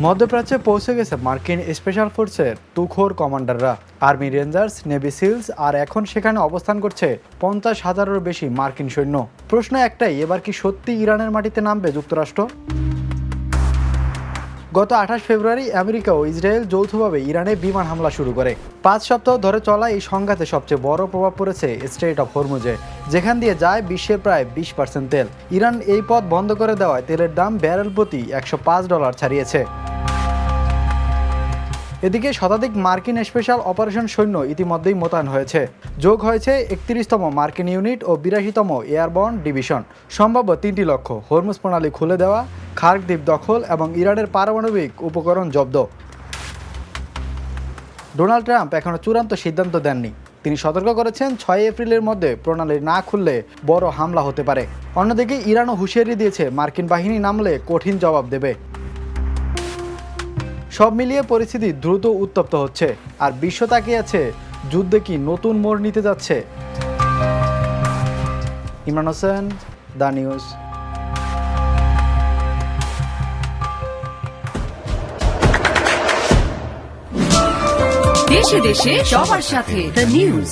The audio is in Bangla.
মধ্যপ্রাচ্যে পৌঁছে গেছে মার্কিন স্পেশাল ফোর্সের তুখোর কমান্ডাররা। আর্মি রেঞ্জার্স, নেভি সিলস, আর এখন সেখানে অবস্থান করছে 50,000-এরও বেশি মার্কিন সৈন্য। প্রশ্ন একটাই, এবার কি সত্যি ইরানের মাটিতে নামবে যুক্তরাষ্ট্র? গত 28 ফেব্রুয়ারি আমেরিকা ও ইসরায়েল যৌথভাবে ইরানে বিমান হামলা শুরু করে। 5 সপ্তাহ ধরে চলা এই সংঘাতে সবচেয়ে বড় প্রভাব পড়েছে স্ট্রেইট অফ হরমুজে, যেখান দিয়ে যায় বিশ্বের প্রায় 20% তেল। ইরান এই পথ বন্ধ করে দেওয়ায় তেলের দাম ব্যারেল প্রতি $105 ছাড়িয়েছে। এদিকে শতাধিক মার্কিন স্পেশাল অপারেশন সৈন্য ইতিমধ্যেই মোতায়েন হয়েছে। যোগ হয়েছে 31তম মার্কিন ইউনিট ও 82তম এয়ারবর্ন ডিভিশন। সম্ভাব্য 3টি লক্ষ্য: হরমুজ প্রণালী খুলে দেওয়া, খার্ক দ্বীপ দখল এবং ইরানের পারমাণবিক উপকরণ জব্দ। ডোনাল্ড ট্রাম্প এখনও চূড়ান্ত সিদ্ধান্ত দেননি। তিনি সতর্ক করেছেন 6 এপ্রিলের মধ্যে প্রণালী না খুললে বড় হামলা হতে পারে। অন্যদিকে ইরানও হুঁশিয়ারি দিয়েছে মার্কিন বাহিনী নামলে কঠিন জবাব দেবে। সব মিলিয়ে পরিস্থিতি দ্রুত উত্তপ্ত হচ্ছে, আর বিশ্ব তাকিয়ে আছে যুদ্ধে কি নতুন মোড় নিতে যাচ্ছে। Imran Hossain, the news. দেশে দেশে সবার সাথে দ্য নিউজ।